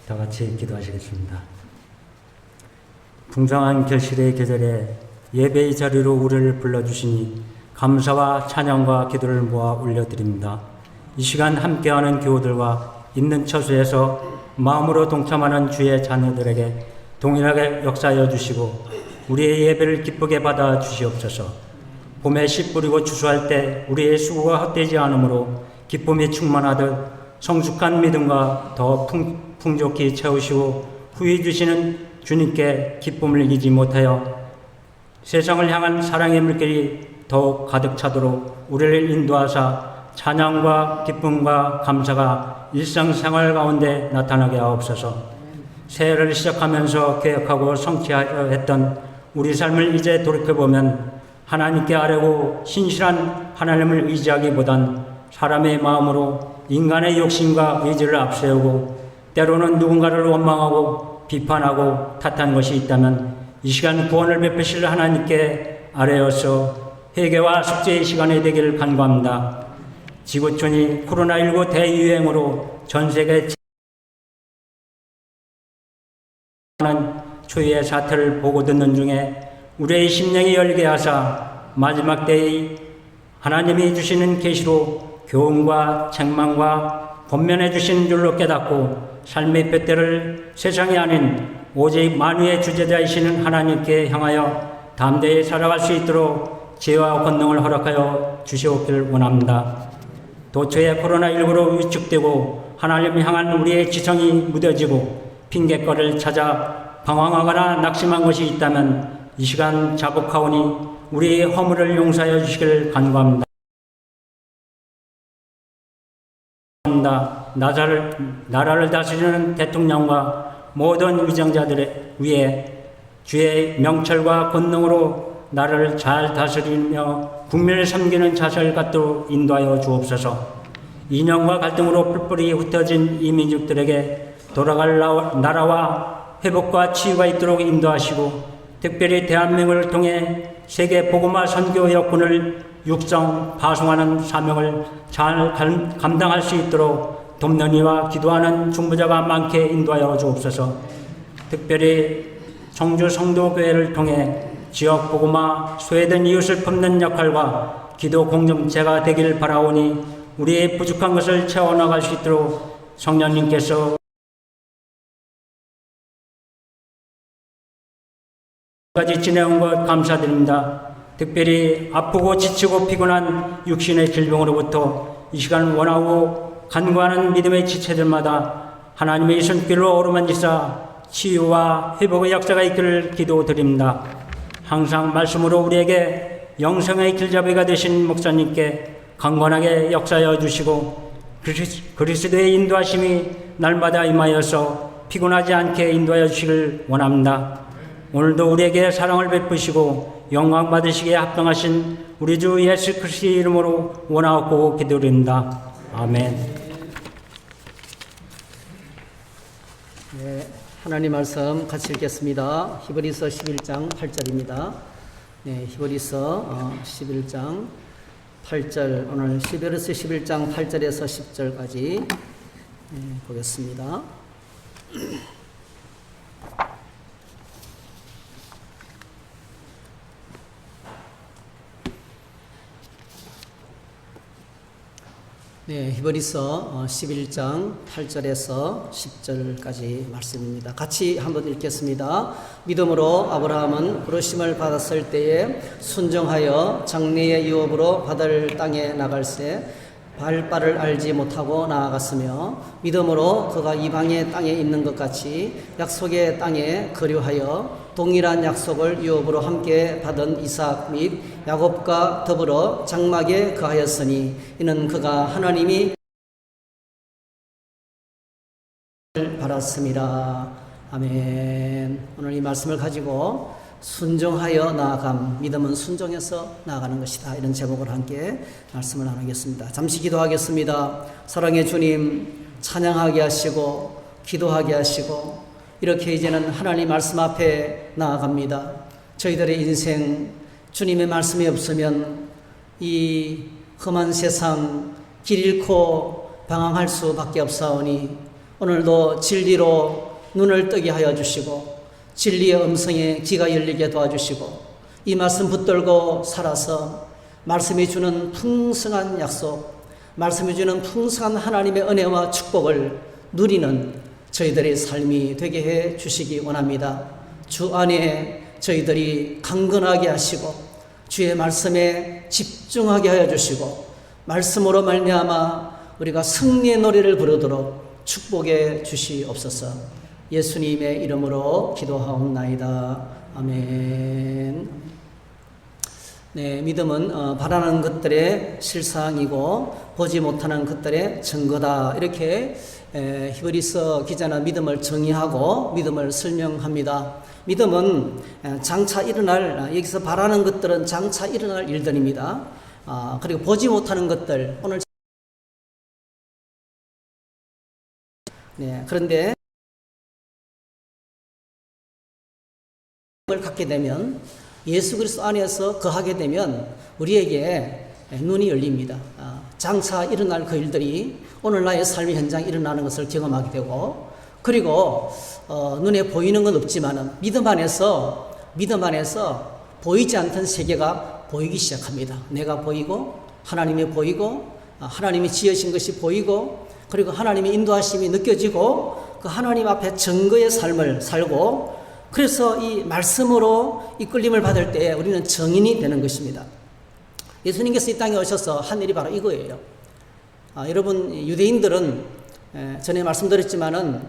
다 같이 기도하시겠습니다. 풍성한 결실의 계절에 예배의 자리로 우리를 불러주시니 감사와 찬양과 기도를 모아 올려드립니다. 이 시간 함께하는 교우들과 있는 처소에서 마음으로 동참하는 주의 자녀들에게 동일하게 역사하여 주시고 우리의 예배를 기쁘게 받아 주시옵소서. 봄에 씨 뿌리고 추수할 때 우리의 수고가 헛되지 않으므로 기쁨이 충만하듯 성숙한 믿음과 더 풍족히 채우시고 후히 주시는 주님께 기쁨을 이기지 못하여 세상을 향한 사랑의 물결이 더욱 가득 차도록 우리를 인도하사 찬양과 기쁨과 감사가 일상생활 가운데 나타나게 하옵소서. 새해를 시작하면서 계획하고 성취하려 했던 우리 삶을 이제 돌이켜보면 하나님께 아뢰고 신실한 하나님을 의지하기보단 사람의 마음으로 인간의 욕심과 의지를 앞세우고 때로는 누군가를 원망하고 비판하고 탓한 것이 있다면 이 시간 구원을 베푸실 하나님께 아뢰어서 회개와 숙제의 시간이 되기를 간구합니다. 지구촌이 코로나19 대유행으로 전 세계 초유의 사태를 보고 듣는 중에 우리의 심령이 열게 하사 마지막 때의 하나님이 주시는 계시로 교훈과 책망과 권면해 주시는 줄로 깨닫고 삶의 둯대를 세상이 아닌 오직 만유의 주제자이시는 하나님께 향하여 담대히 살아갈 수 있도록 지혜와 권능을 허락하여 주시옵기를 원합니다. 도처에 코로나19로 위축되고 하나님을 향한 우리의 지성이 무뎌지고 핑계거리를 찾아 방황하거나 낙심한 것이 있다면 이 시간 자복하오니 우리의 허물을 용서하여 주시길 간구합니다. 나라를 다스리는 대통령과 모든 위정자들의 위에 주의 명철과 권능으로 나라를 잘 다스리며 국민을 섬기는 자세를 갖도록 인도하여 주옵소서. 이념과 갈등으로 뿔뿔이 흩어진 이 민족들에게 돌아갈 나라와 회복과 치유가 있도록 인도하시고 특별히 대한민국을 통해 세계 복음화 선교 여건을 육성 파송하는 사명을 잘 감당할 수 있도록 돕는 이와 기도하는 중보자가 많게 인도하여 주옵소서. 특별히 청주 성도교회를 통해 지역 복음화 소외된 이웃을 품는 역할과 기도 공동체가 되길 바라오니 우리의 부족한 것을 채워나갈 수 있도록 성령님께서 까지 지내온 것 감사드립니다. 특별히 아프고 지치고 피곤한 육신의 질병으로부터 이 시간 원하고 간구하는 믿음의 지체들마다 하나님의 손길로 어루만지사 치유와 회복의 역사가 있기를 기도드립니다. 항상 말씀으로 우리에게 영생의 길잡이가 되신 목사님께 강건하게 역사하여 주시고 그리스도의 인도하심이 날마다 임하여서 피곤하지 않게 인도하여 주시길 원합니다. 오늘도 우리에게 사랑을 베푸시고 영광 받으시기에 합당하신 우리 주 예수 그리스도의 이름으로 원하옵고 기도드립니다. 아멘. 네, 하나님 말씀 같이 읽겠습니다. 히브리서 11장 8절입니다. 네, 히브리서 11장 8절, 오늘 히브리서 11장 8절에서 10절까지 보겠습니다. 네, 히브리서 11장 8절에서 10절까지 말씀입니다. 같이 한번 읽겠습니다. 믿음으로 아브라함은 부르심을 받았을 때에 순종하여 장래의 유업으로 받을 땅에 나갈새 발바를 알지 못하고 나아갔으며 믿음으로 그가 이방의 땅에 있는 것 같이 약속의 땅에 거류하여 동일한 약속을 유업으로 함께 받은 이삭 및 야곱과 더불어 장막에 거하였으니 이는 그가 하나님이 바랐습니다. 아멘. 오늘 이 말씀을 가지고 순종하여 나아감, 믿음은 순종해서 나아가는 것이다, 이런 제목으로 함께 말씀을 나누겠습니다. 잠시 기도하겠습니다. 사랑의 주님, 찬양하게 하시고 기도하게 하시고 이렇게 이제는 하나님 말씀 앞에 나아갑니다. 저희들의 인생 주님의 말씀이 없으면 이 험한 세상 길 잃고 방황할 수밖에 없사오니 오늘도 진리로 눈을 뜨게 하여 주시고 진리의 음성에 귀가 열리게 도와주시고 이 말씀 붙들고 살아서 말씀이 주는 풍성한 약속, 말씀이 주는 풍성한 하나님의 은혜와 축복을 누리는 저희들의 삶이 되게 해 주시기 원합니다. 주 안에 저희들이 강건하게 하시고 주의 말씀에 집중하게 하여 주시고 말씀으로 말미암아 우리가 승리의 노래를 부르도록 축복해 주시옵소서. 예수님의 이름으로 기도하옵나이다. 아멘. 네, 믿음은 바라는 것들의 실상이고 보지 못하는 것들의 증거다. 이렇게 히브리서 기자는 믿음을 정의하고 믿음을 설명합니다. 믿음은 장차 일어날, 여기서 바라는 것들은 장차 일어날 일들입니다. 그리고 보지 못하는 것들, 오늘 그런데 을 갖게 되면 예수 그리스도 안에서 거하게 되면 우리에게 눈이 열립니다. 장차 일어날 그 일들이 오늘 나의 삶의 현장에 일어나는 것을 경험하게 되고 그리고 눈에 보이는 건 없지만은 믿음 안에서 보이지 않던 세계가 보이기 시작합니다. 내가 보이고 하나님이 보이고 하나님이 지으신 것이 보이고 그리고 하나님의 인도하심이 느껴지고 그 하나님 앞에 증거의 삶을 살고 그래서 이 말씀으로 이끌림을 받을 때 우리는 정인이 되는 것입니다. 예수님께서 이 땅에 오셔서 한 일이 바로 이거예요. 여러분 유대인들은 전에 말씀드렸지만은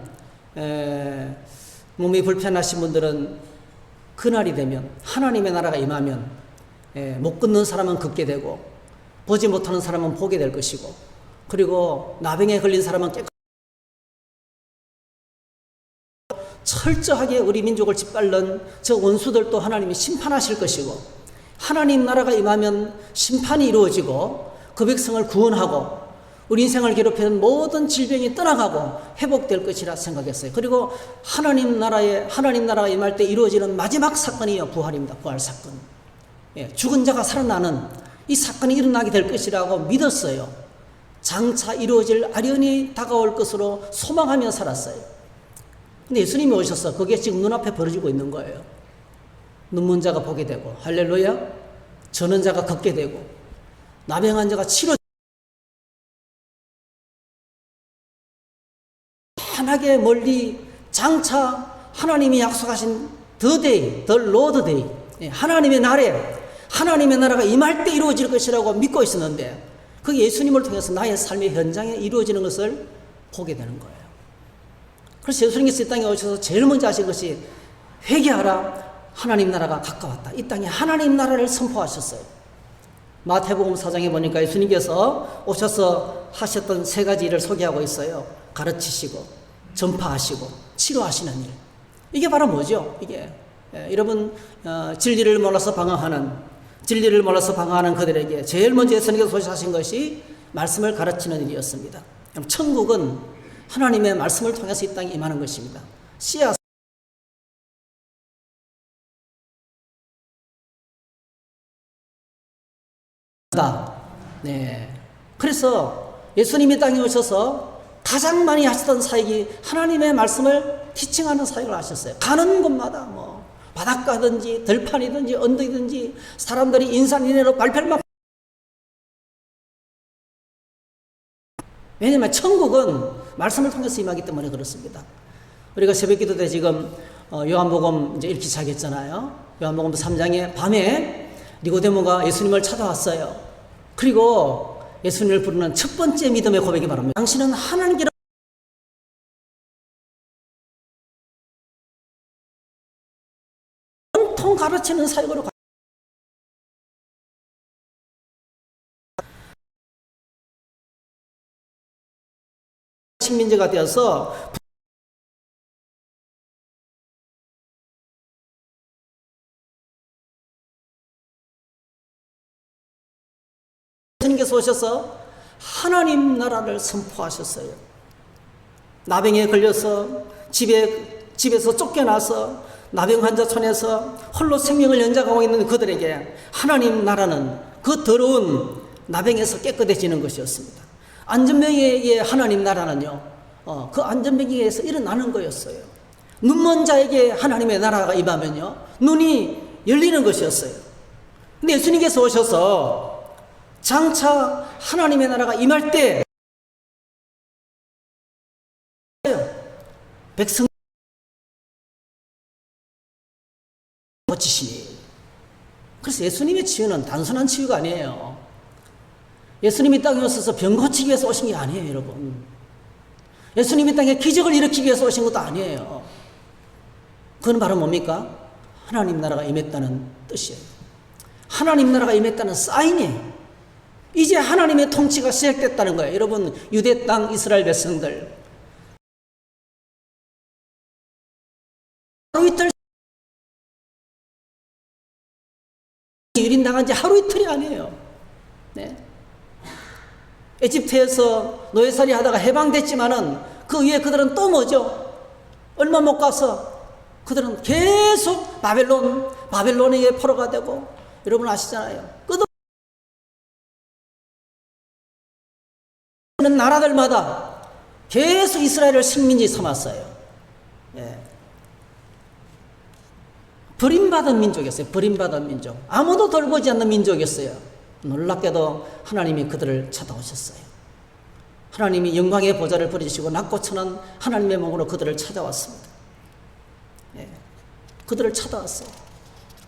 몸이 불편하신 분들은 그날이 되면 하나님의 나라가 임하면 못 걷는 사람은 걷게 되고 보지 못하는 사람은 보게 될 것이고 그리고 나병에 걸린 사람은 철저하게 우리 민족을 짓밟는 저 원수들도 하나님이 심판하실 것이고 하나님 나라가 임하면 심판이 이루어지고 그 백성을 구원하고 우리 인생을 괴롭히는 모든 질병이 떠나가고 회복될 것이라 생각했어요. 그리고 하나님 나라가 임할 때 이루어지는 마지막 사건이요 부활입니다. 부활 사건. 죽은 자가 살아나는 이 사건이 일어나게 될 것이라고 믿었어요. 장차 이루어질 아련히 다가올 것으로 소망하며 살았어요. 근데 예수님이 오셔서 그게 지금 눈앞에 벌어지고 있는 거예요. 눈먼 자가 보게 되고 할렐루야, 저는 자가 걷게 되고 나병한 자가 치료 환하게 멀리 장차 하나님이 약속하신 the day, the Lord day, 하나님의 날에 하나님의 나라가 임할 때 이루어질 것이라고 믿고 있었는데 그 예수님을 통해서 나의 삶의 현장에 이루어지는 것을 보게 되는 거예요. 그래서 예수님께서 이 땅에 오셔서 제일 먼저 하신 것이 회개하라, 하나님 나라가 가까웠다. 이 땅에 하나님 나라를 선포하셨어요. 마태복음 4장에 보니까 예수님께서 오셔서 하셨던 세 가지 일을 소개하고 있어요. 가르치시고 전파하시고 치료하시는 일. 이게 바로 뭐죠? 이게 여러분 진리를 몰라서 방황하는 그들에게 제일 먼저 예수님께서 소개하신 것이 말씀을 가르치는 일이었습니다. 천국은 하나님의 말씀을 통해서 이 땅에 임하는 것입니다. 씨앗 그래서 예수님이 땅에 오셔서 가장 많이 하시던 사역이 하나님의 말씀을 티칭하는 사역을 하셨어요. 가는 곳마다 뭐 바닷가든지 들판이든지 언덕이든지 사람들이 인산인해로 발표를 왜냐하면 천국은 말씀을 통해서 임하기 때문에 그렇습니다. 우리가 새벽기도 때 지금 요한복음 이제 읽기 시작했잖아요. 요한복음 3장에 밤에 니고데모가 예수님을 찾아왔어요. 그리고 예수님을 부르는 첫 번째 믿음의 고백이 바랍니다. 당신은 하나님께로 온통 가르치는 사역으로 식민지가 되어서 예수님께서 오셔서 하나님 나라를 선포하셨어요. 나병에 걸려서 집에서 쫓겨나서 나병 환자촌에서 홀로 생명을 연장하고 있는 그들에게 하나님 나라는 그 더러운 나병에서 깨끗해지는 것이었습니다. 안전병의 하나님 나라는요, 그 안전병기에서 일어나는 거였어요. 눈먼 자에게 하나님의 나라가 임하면요, 눈이 열리는 것이었어요. 근데 예수님께서 오셔서 장차 하나님의 나라가 임할 때 백성 고치시니. 그래서 예수님의 치유는 단순한 치유가 아니에요. 예수님이 땅에 오셔서 병 고치기 위해서 오신 게 아니에요, 여러분. 예수님이 땅에 기적을 일으키기 위해서 오신 것도 아니에요. 그건 바로 뭡니까? 하나님 나라가 임했다는 뜻이에요. 하나님 나라가 임했다는 사인이에요. 이제 하나님의 통치가 시작됐다는 거예요. 여러분, 유대 땅 이스라엘 백성들 하루 이틀 유린당한 지 하루 이틀이 아니에요. 네. 에집트에서 노예살이 하다가 해방됐지만은 그 위에 그들은 또 뭐죠? 얼마 못 가서 그들은 계속 바벨론에 포로가 되고, 여러분 아시잖아요. 끝없는 나라들마다 계속 이스라엘을 식민지 삼았어요. 예. 버림받은 민족이었어요. 버림받은 민족. 아무도 돌보지 않는 민족이었어요. 놀랍게도 하나님이 그들을 찾아오셨어요. 하나님이 영광의 보좌를 버리시고 낮고 천한 하나님의 몸으로 그들을 찾아왔습니다. 예. 그들을 찾아왔어요.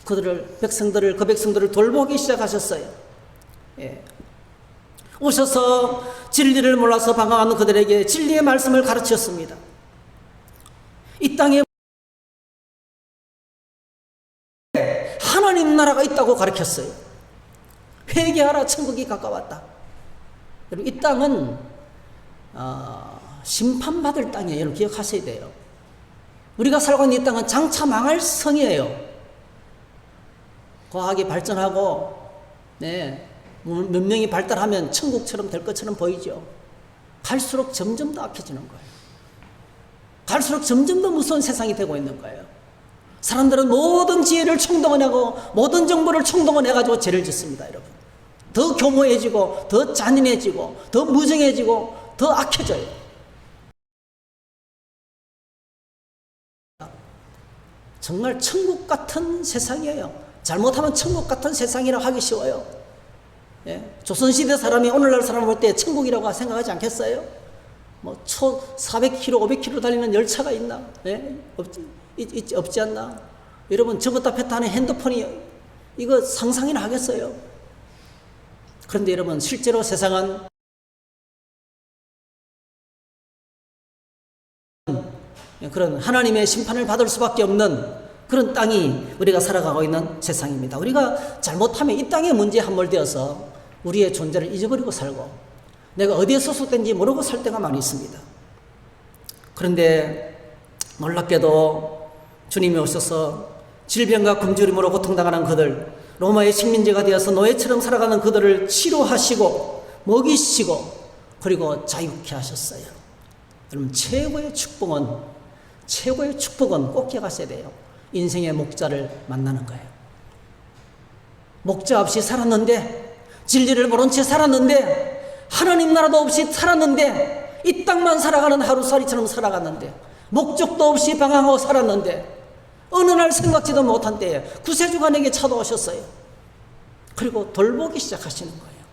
그 백성들을 돌보기 시작하셨어요. 예. 오셔서 진리를 몰라서 방황하는 그들에게 진리의 말씀을 가르쳤습니다. 이 땅에 하나님 나라가 있다고 가르쳤어요. 회개하라, 천국이 가까웠다. 여러분, 이 땅은 심판받을 땅이에요. 여러분 기억하셔야 돼요. 우리가 살고 있는 이 땅은 장차 망할 성이에요. 과학이 발전하고, 네, 문명이 발달하면 천국처럼 될 것처럼 보이죠. 갈수록 점점 더 악해지는 거예요. 갈수록 점점 더 무서운 세상이 되고 있는 거예요. 사람들은 모든 지혜를 총동원하고 모든 정보를 총동원해가지고 죄를 짓습니다, 여러분. 더 교모해지고, 더 잔인해지고, 더 무정해지고, 더 악해져요. 정말 천국 같은 세상이에요. 잘못하면 천국 같은 세상이라고 하기 쉬워요. 예? 조선시대 사람이 오늘날 사람을 볼 때 천국이라고 생각하지 않겠어요? 뭐, 400km, 500km 달리는 열차가 있나? 예? 없지 않나? 여러분, 접었다 폈다 하는 핸드폰이, 이거 상상이나 하겠어요? 그런데 여러분, 실제로 세상은 그런 하나님의 심판을 받을 수밖에 없는 그런 땅이 우리가 살아가고 있는 세상입니다. 우리가 잘못하면 이 땅에 문제에 함몰되어서 우리의 존재를 잊어버리고 살고, 내가 어디에 소속된지 모르고 살 때가 많이 있습니다. 그런데 놀랍게도 주님이 오셔서 질병과 굶주림으로 고통당하는 그들, 로마의 식민지가 되어서 노예처럼 살아가는 그들을 치료하시고 먹이시고 그리고 자유케 하셨어요. 여러분, 최고의 축복은 꼭 기억하셔야 돼요. 인생의 목자를 만나는 거예요. 목자 없이 살았는데, 진리를 모른 채 살았는데, 하나님 나라도 없이 살았는데, 이 땅만 살아가는 하루살이처럼 살아갔는데, 목적도 없이 방황하고 살았는데, 어느 날 생각지도 못한 때에 구세주가 내게 찾아오셨어요. 그리고 돌보기 시작하시는 거예요.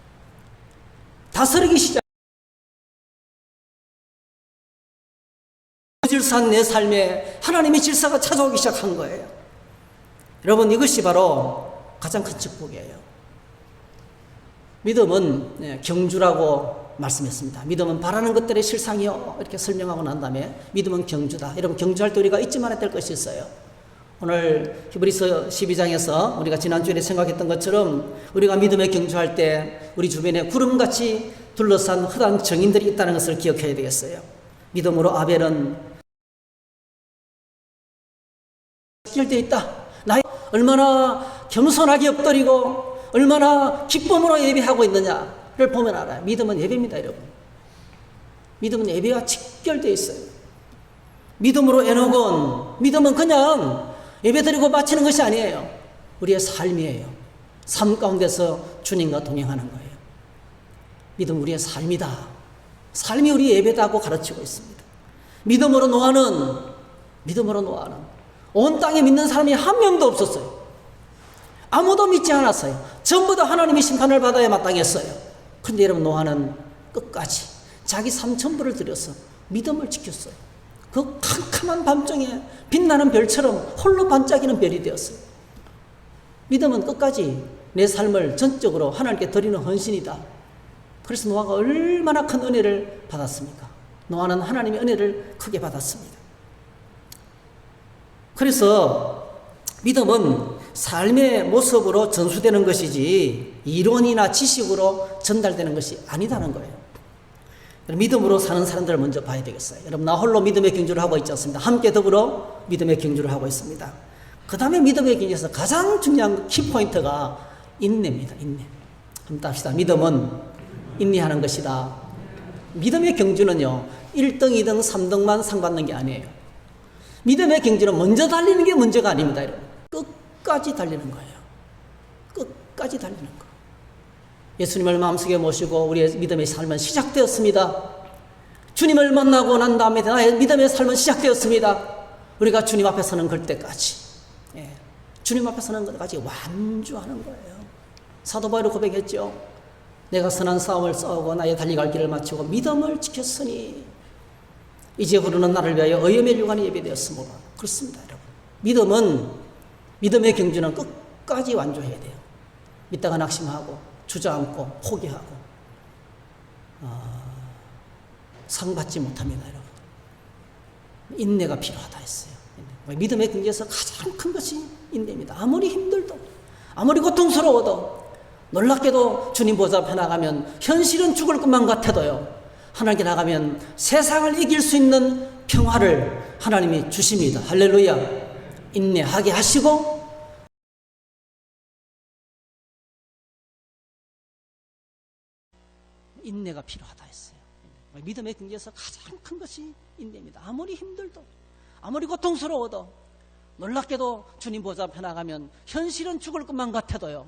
다스리기 시작. 질서한 내 삶에 하나님의 질서가 찾아오기 시작한 거예요. 여러분, 이것이 바로 가장 큰 축복이에요. 믿음은 경주라고 말씀했습니다. 믿음은 바라는 것들의 실상이요, 이렇게 설명하고 난 다음에 믿음은 경주다. 여러분, 경주할 때 우리가 잊지 말아야 될 것이 있어요. 오늘 히브리서 12장에서 우리가 지난주에 생각했던 것처럼 우리가 믿음에 경주할 때 우리 주변에 구름같이 둘러싼 흑암 정인들이 있다는 것을 기억해야 되겠어요. 믿음으로 아벨은 때 있다. 나 얼마나 겸손하게 엎드리고 얼마나 기쁨으로 예배하고 있느냐를 보면 알아요. 믿음은 예배입니다, 여러분. 믿음은 예배와 직결되어 있어요. 믿음으로 에녹은, 믿음은 그냥 예배드리고 마치는 것이 아니에요. 우리의 삶이에요. 삶 가운데서 주님과 동행하는 거예요. 믿음 우리의 삶이다. 삶이 우리 예배다고 가르치고 있습니다. 믿음으로 노아는 온 땅에 믿는 사람이 한 명도 없었어요. 아무도 믿지 않았어요. 전부 다 하나님의 심판을 받아야 마땅했어요. 그런데 여러분, 노아는 끝까지 자기 삼천부를 들여서 믿음을 지켰어요. 그 캄캄한 밤중에 빛나는 별처럼 홀로 반짝이는 별이 되었어요. 믿음은 끝까지 내 삶을 전적으로 하나님께 드리는 헌신이다. 그래서 노아가 얼마나 큰 은혜를 받았습니까? 노아는 하나님의 은혜를 크게 받았습니다. 그래서 믿음은 삶의 모습으로 전수되는 것이지 이론이나 지식으로 전달되는 것이 아니다는 거예요. 믿음으로 사는 사람들을 먼저 봐야 되겠어요. 여러분, 나 홀로 믿음의 경주를 하고 있지 않습니다. 함께 더불어 믿음의 경주를 하고 있습니다. 그 다음에 믿음의 경주에서 가장 중요한 키포인트가 인내입니다. 인내. 한번 합시다. 믿음은 인내하는 것이다. 믿음의 경주는요, 1등, 2등, 3등만 상 받는 게 아니에요. 믿음의 경주는 먼저 달리는 게 문제가 아닙니다. 여러분. 끝까지 달리는 거예요. 끝까지 달리는 거. 예수님을 마음속에 모시고 우리의 믿음의 삶은 시작되었습니다. 주님을 만나고 난 다음에 나의 믿음의 삶은 시작되었습니다. 우리가 주님 앞에 서는 그때까지, 주님 앞에 서는 것까지 완주하는 거예요. 사도 바울이 고백했죠. 내가 선한 싸움을 싸우고 나의 달려갈 길을 마치고 믿음을 지켰으니 이제 흐르는 나를 위하여 의의 유관이 예비되었으므로. 그렇습니다, 여러분. 믿음은, 믿음의 경주는 끝까지 완주해야 돼요. 믿다가 낙심하고 주저앉고 포기하고 상 받지 못합니다, 여러분. 인내가 필요하다 했어요. 믿음의 경주에서 가장 큰 것이 인내입니다. 아무리 힘들도, 아무리 고통스러워도, 놀랍게도 주님 보좌 앞에 나가면 현실은 죽을 것만 같아도요, 하나님께 나가면 세상을 이길 수 있는 평화를 하나님이 주십니다. 할렐루야. 인내하게 하시고 인내가 필요하다 했어요. 믿음의 경주에서 가장 큰 것이 인내입니다. 아무리 힘들도, 아무리 고통스러워도, 놀랍게도 주님 보좌 앞에 나가면 현실은 죽을 것만 같아도요,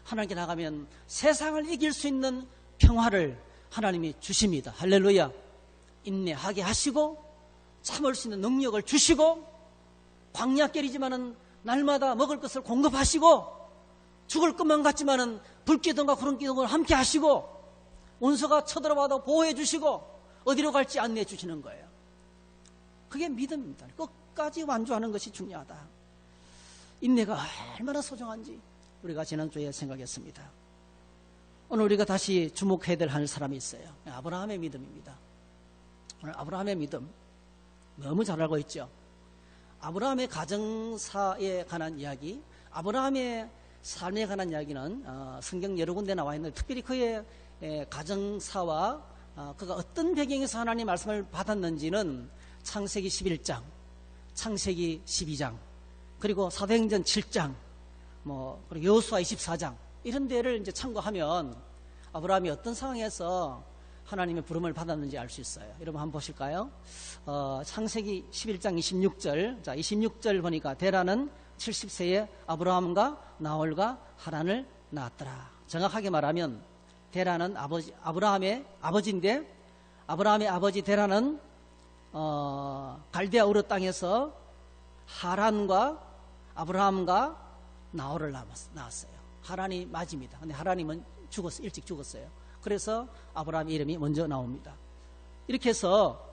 하나님께 나가면 세상을 이길 수 있는 평화를 하나님이 주십니다. 할렐루야. 인내하게 하시고 참을 수 있는 능력을 주시고 광야길이지만은 날마다 먹을 것을 공급하시고 죽을 것만 같지만은 불기둥과 구름기둥을 함께 하시고 원수가 쳐들어와도 보호해 주시고 어디로 갈지 안내해 주시는 거예요. 그게 믿음입니다. 끝까지 완주하는 것이 중요하다. 인내가 얼마나 소중한지 우리가 지난주에 생각했습니다. 오늘 우리가 다시 주목해야 될 한 사람이 있어요. 아브라함의 믿음입니다. 오늘 아브라함의 믿음 너무 잘 알고 있죠. 아브라함의 가정사에 관한 이야기, 아브라함의 삶에 관한 이야기는 성경 여러 군데 나와 있는데, 특별히 그의 가정사와 그가 어떤 배경에서 하나님의 말씀을 받았는지는 창세기 11장, 창세기 12장, 그리고 사도행전 7장, 그리고 여호수아 24장, 이런 데를 이제 참고하면 아브라함이 어떤 상황에서 하나님의 부름을 받았는지 알 수 있어요. 여러분 한번 보실까요? 창세기 11장 26절. 자, 26절 보니까 데라는 70세에 아브라함과 나홀과 하란을 낳았더라. 정확하게 말하면 데라는 아브라함의 아버지인데, 아브라함의 아버지 데라는 갈대아 우르 땅에서 하란과 아브라함과 나홀을 낳았어요. 하란이 맞입니다. 근데 하란이면 일찍 죽었어요. 그래서 아브라함 이름이 먼저 나옵니다. 이렇게 해서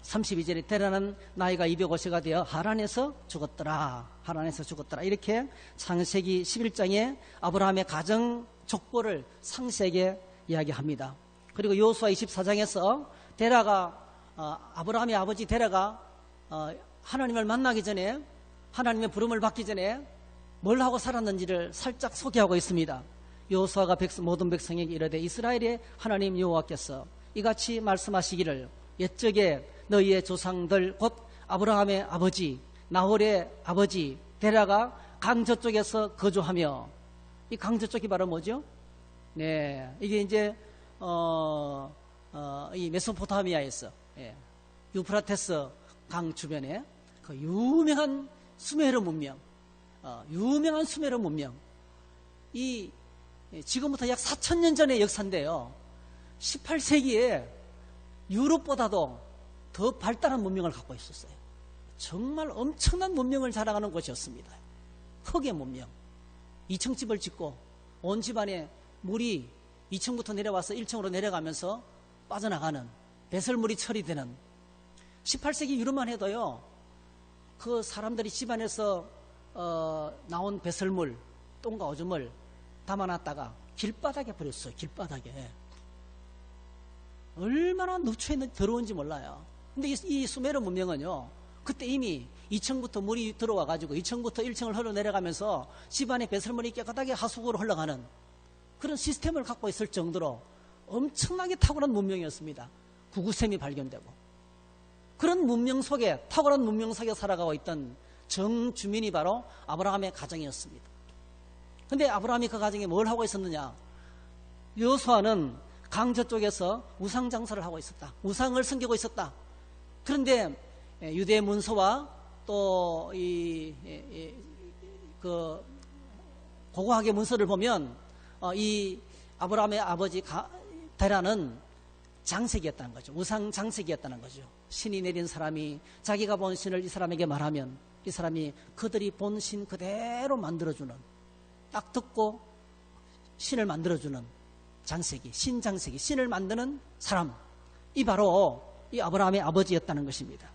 32절에 데라는 나이가 205세가 되어 하란에서 죽었더라. 하란에서 죽었더라. 이렇게 창세기 11장에 아브라함의 가정 족보를 상세하게 이야기합니다. 그리고 여호수아 24장에서 데라가 아브라함의 아버지 데라가 하나님을 만나기 전에, 하나님의 부름을 받기 전에 뭘 하고 살았는지를 살짝 소개하고 있습니다. 여호수아가 모든 백성에게 이르되 이스라엘의 하나님 여호와께서 이같이 말씀하시기를 옛적에 너희의 조상들 곧 아브라함의 아버지 나홀의 아버지 데라가 강 저쪽에서 거주하며, 이 강 저쪽이 바로 뭐죠? 네, 이게 이제 이 메소포타미아에서 유프라테스 강 주변에 그 유명한 수메르 문명, 이 지금부터 약 4,000년 전의 역사인데요, 18세기에 유럽보다도 더 발달한 문명을 갖고 있었어요. 정말 엄청난 문명을 자랑하는 곳이었습니다. 흙의 문명. 2층 집을 짓고 온 집안에 물이 2층부터 내려와서 1층으로 내려가면서 빠져나가는 배설물이 처리되는 18세기 유럽만 해도요. 그 사람들이 집안에서 나온 배설물, 똥과 오줌을 담아놨다가 길바닥에 버렸어요. 길바닥에. 얼마나 누추했는지 더러운지 몰라요. 근데 이 수메르 문명은요. 그때 이미 2층부터 물이 들어와가지고 2층부터 1층을 흘러내려가면서 집안의 배설물이 깨끗하게 하수구로 흘러가는 그런 시스템을 갖고 있을 정도로 엄청나게 탁월한 문명이었습니다. 구구셈이 발견되고. 그런 문명 속에, 탁월한 문명 속에 살아가고 있던 정주민이 바로 아브라함의 가정이었습니다. 근데 아브라함이 그 가정에 뭘 하고 있었느냐? 여호수아는 강 저쪽에서 우상 장사를 하고 있었다. 우상을 섬기고 있었다. 그런데 유대 문서와 또 그 고고학의 문서를 보면 이 아브라함의 아버지 데라는 장색이었다는 거죠. 우상 장색이었다는 거죠. 신이 내린 사람이 자기가 본 신을 이 사람에게 말하면 이 사람이 그들이 본 신 그대로 만들어주는, 딱 듣고 신을 만들어주는 장색이, 신장색이, 신을 만드는 사람, 이 바로 이 아브라함의 아버지였다는 것입니다.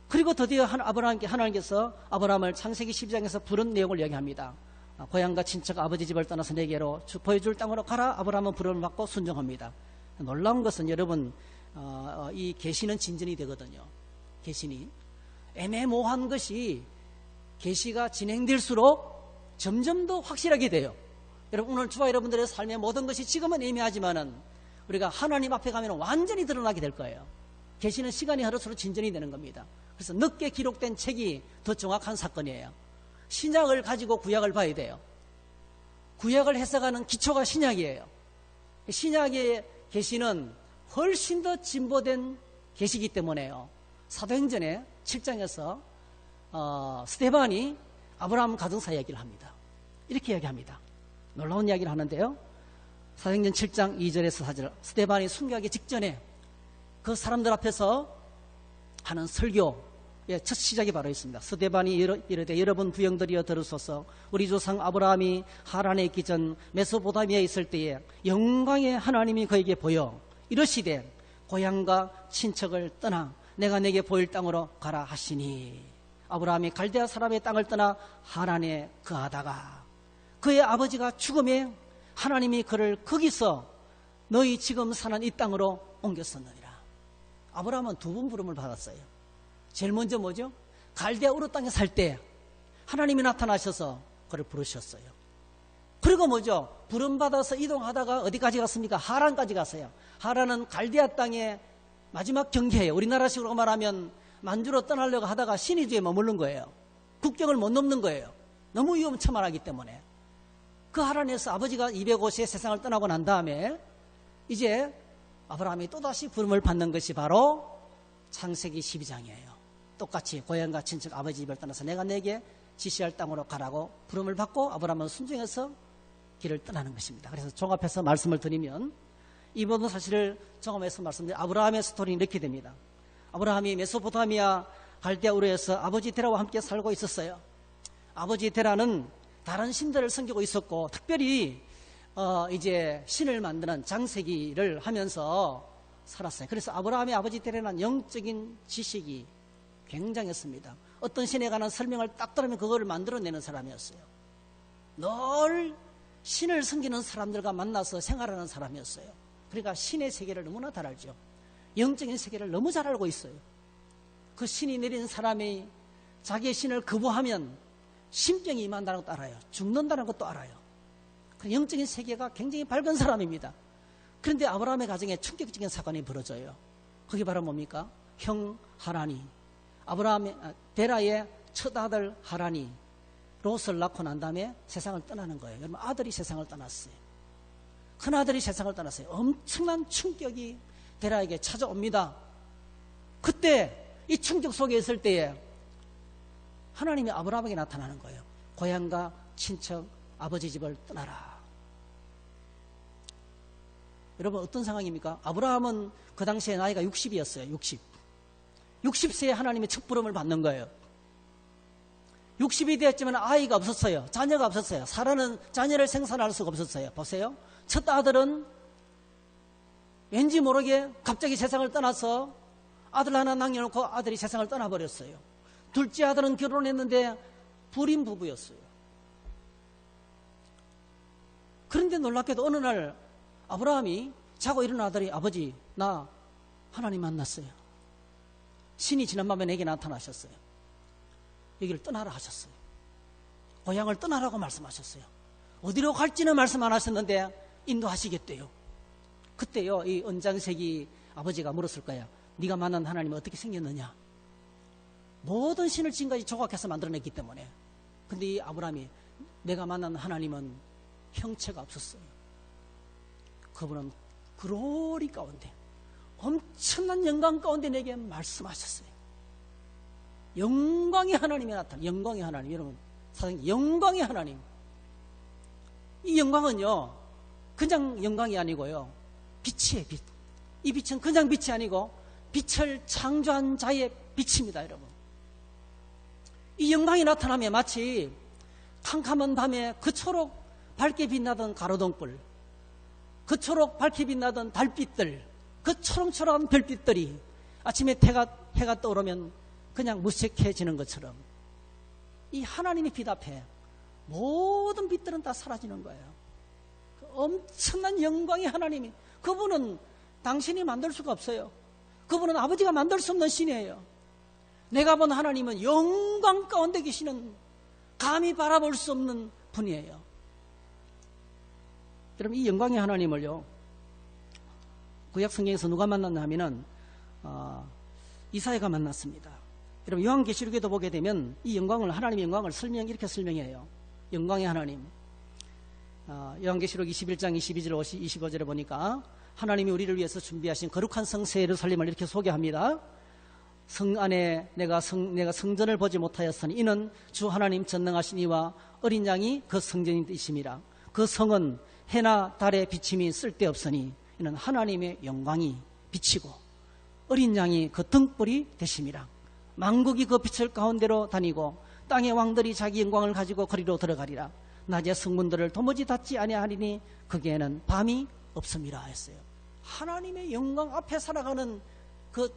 그리고 드디어 하나님께서 아브라함을 창세기 12장에서 부른 내용을 얘기합니다. 고향과 친척 아버지 집을 떠나서 내게로 보여줄 땅으로 가라. 아브라함은 부름을 받고 순종합니다. 놀라운 것은 여러분, 이 계시는 진전이 되거든요. 계시니 애매모호한 것이 계시가 진행될수록 점점 더 확실하게 돼요. 여러분, 오늘 저와 여러분들의 삶의 모든 것이 지금은 애매하지만은 우리가 하나님 앞에 가면 완전히 드러나게 될 거예요. 계시는 시간이 흐를수록 진전이 되는 겁니다. 그래서 늦게 기록된 책이 더 정확한 사건이에요. 신약을 가지고 구약을 봐야 돼요. 구약을 해석하는 기초가 신약이에요. 신약의 계시는 훨씬 더 진보된 계시이기 때문에요. 사도행전의 7장에서 스데반이 아브라함 가정사 이야기를 합니다. 이렇게 이야기합니다. 놀라운 이야기를 하는데요. 사도행전 7장 2절에서 4절, 스데반이 순교하기 직전에 그 사람들 앞에서 하는 설교의 첫 시작이 바로 있습니다. 스데반이 이르되 여러분 부형들이여 들으소서. 우리 조상 아브라함이 하란에 있기 전 메소포타미아에 있을 때에 영광의 하나님이 그에게 보여 이르시되 고향과 친척을 떠나 내가 내게 보일 땅으로 가라 하시니, 아브라함이 갈대아 사람의 땅을 떠나 하란에 거하다가 그의 아버지가 죽음에 하나님이 그를 거기서 너희 지금 사는 이 땅으로 옮겼었느니라. 아브라함은 두 번 부름을 받았어요. 제일 먼저 뭐죠? 갈대아 우르 땅에 살 때 하나님이 나타나셔서 그를 부르셨어요. 그리고 뭐죠? 부름받아서 이동하다가 어디까지 갔습니까? 하란까지 갔어요. 하란은 갈대아 땅의 마지막 경계예요. 우리나라식으로 말하면 만주로 떠나려고 하다가 신의주에 머무른 거예요. 국경을 못 넘는 거예요. 너무 위험천만하기 때문에. 그 하란에서 아버지가 250에 세상을 떠나고 난 다음에 이제 아브라함이 또다시 부름을 받는 것이 바로 창세기 12장이에요. 똑같이 고향과 친척 아버지 집을 떠나서 내가 내게 지시할 땅으로 가라고 부름을 받고 아브라함은 순종해서 길을 떠나는 것입니다. 그래서 종합해서 말씀을 드리면 이 모든 사실을 종합해서 말씀드리면 아브라함의 스토리는 이렇게 됩니다. 아브라함이 메소포타미아 갈대아 우르에서 아버지 데라와 함께 살고 있었어요. 아버지 데라는 다른 신들을 섬기고 있었고 특별히 이제 신을 만드는 장세기를 하면서 살았어요. 그래서 아브라함의 아버지 데라는 영적인 지식이 굉장했습니다. 어떤 신에 관한 설명을 딱 들으면 그거를 만들어내는 사람이었어요. 늘 신을 섬기는 사람들과 만나서 생활하는 사람이었어요. 그러니까 신의 세계를 너무나 잘 알죠. 영적인 세계를 너무 잘 알고 있어요. 그 신이 내린 사람이 자기의 신을 거부하면 심병이 임한다는 것도 알아요. 죽는다는 것도 알아요. 그 영적인 세계가 굉장히 밝은 사람입니다. 그런데 아브라함의 가정에 충격적인 사건이 벌어져요. 그게 바로 뭡니까? 형 하란이, 아브라함의 데라의 첫 아들 하란이 롯을 낳고 난 다음에 세상을 떠나는 거예요. 여러분, 아들이 세상을 떠났어요. 큰 아들이 세상을 떠났어요. 엄청난 충격이 데라에게 찾아옵니다. 그때 이 충격 속에 있을 때에 하나님이 아브라함에게 나타나는 거예요. 고향과 친척 아버지 집을 떠나라. 여러분, 어떤 상황입니까? 아브라함은 그 당시에 나이가 60이었어요. 60. 60세에 하나님의 첫 부름을 받는 거예요. 60이 되었지만 아이가 없었어요. 자녀가 없었어요. 사라는 자녀를 생산할 수가 없었어요. 보세요. 첫 아들은 왠지 모르게 갑자기 세상을 떠나서 아들 하나 남겨놓고 아들이 세상을 떠나버렸어요. 둘째 아들은 결혼했는데 불임 부부였어요. 그런데 놀랍게도 어느 날 아브라함이 자고 일어나더니 아버지, 나 하나님 만났어요. 신이 지난밤에 내게 나타나셨어요. 여기를 떠나라 하셨어요. 고향을 떠나라고 말씀하셨어요. 어디로 갈지는 말씀 안 하셨는데 인도하시겠대요. 그때요, 이 은장색이 아버지가 물었을 거야. 네가 만난 하나님은 어떻게 생겼느냐? 모든 신을 지금까지 조각해서 만들어냈기 때문에. 근데 이 아브라함이 내가 만난 하나님은 형체가 없었어요. 그분은 그로리 가운데 엄청난 영광 가운데 내게 말씀하셨어요. 영광의 하나님이 나타나. 영광의 하나님. 여러분, 사장님, 영광의 하나님. 이 영광은요, 그냥 영광이 아니고요, 빛이에요, 빛. 이 빛은 그냥 빛이 아니고 빛을 창조한 자의 빛입니다, 여러분. 이 영광이 나타나면 마치 캄캄한 밤에 그토록 밝게 빛나던 가로등불, 그토록 밝게 빛나던 달빛들, 그 초롱초롱한 별빛들이 아침에 해가 떠오르면 그냥 무색해지는 것처럼 이 하나님의 빛 앞에 모든 빛들은 다 사라지는 거예요. 그 엄청난 영광의 하나님이, 그분은 당신이 만들 수가 없어요. 그분은 아버지가 만들 수 없는 신이에요. 내가 본 하나님은 영광 가운데 계시는, 감히 바라볼 수 없는 분이에요. 여러분, 이 영광의 하나님을요, 구약 성경에서 누가 만났나 하면은 이사야가 만났습니다. 여러분, 요한계시록에도 보게 되면 이 영광을, 하나님의 영광을 이렇게 설명해요. 영광의 하나님. 요한계시록 21장 22절 25절에 보니까 하나님이 우리를 위해서 준비하신 거룩한 성새 예루살렘을 이렇게 소개합니다. 성 안에 내가 성전을 보지 못하였으니 이는 주 하나님 전능하신 이와 어린 양이 그 성전이심이라. 그 성은 해나 달의 비침이 쓸데없으니 이는 하나님의 영광이 비치고 어린 양이 그 등불이 되심이라. 만국이 그 빛을 가운데로 다니고 땅의 왕들이 자기 영광을 가지고 거리로 들어가리라. 낮에 성문들을 도무지 닫지 아니하리니 거기에는 밤이 없음이라 했어요. 하나님의 영광 앞에 살아가는 그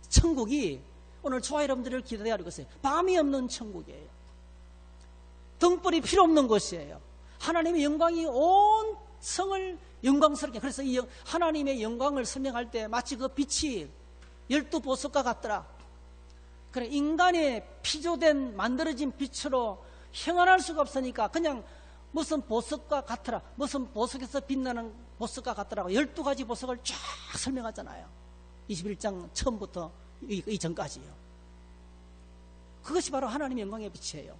천국이 오늘 저와 여러분들을 기대하고 있어요. 밤이 없는 천국이에요. 등불이 필요 없는 곳이에요. 하나님의 영광이 온 성을 영광스럽게, 그래서 이 하나님의 영광을 설명할 때 마치 그 빛이 12보석과 같더라. 그래, 인간의 피조된 만들어진 빛으로 형언할 수가 없으니까 그냥 무슨 보석과 같더라, 무슨 보석에서 빛나는 보석과 같더라고 12가지 보석을 쫙 설명하잖아요. 21장 처음부터 이전까지요. 그것이 바로 하나님의 영광의 빛이에요.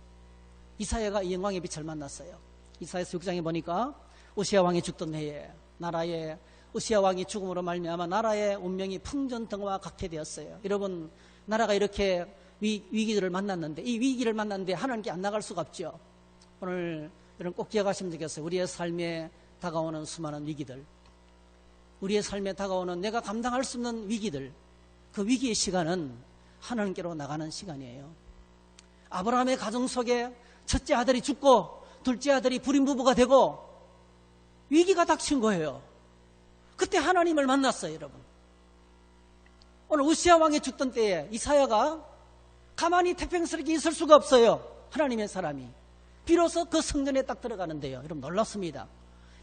이사야가 이 영광의 빛을 만났어요. 이사야서 6장에 보니까 우시야 왕이 죽던 해에 나라에 우시야 왕이 죽음으로 말미암아 나라의 운명이 풍전등화와 각태되었어요. 여러분, 나라가 이렇게 위기들을 만났는데, 이 위기를 만났는데 하나님께 안 나갈 수가 없죠. 오늘 여러분 꼭 기억하시면 되겠어요. 우리의 삶에 다가오는 수많은 위기들, 우리의 삶에 다가오는 내가 감당할 수 없는 위기들, 그 위기의 시간은 하나님께로 나가는 시간이에요. 아브라함의 가정 속에 첫째 아들이 죽고 둘째 아들이 불임 부부가 되고 위기가 닥친 거예요. 그때 하나님을 만났어요, 여러분. 오늘 우시야 왕이 죽던 때에 이사야가 가만히 태평스럽게 있을 수가 없어요. 하나님의 사람이. 비로소 그 성전에 딱 들어가는데요. 여러분, 놀랍습니다.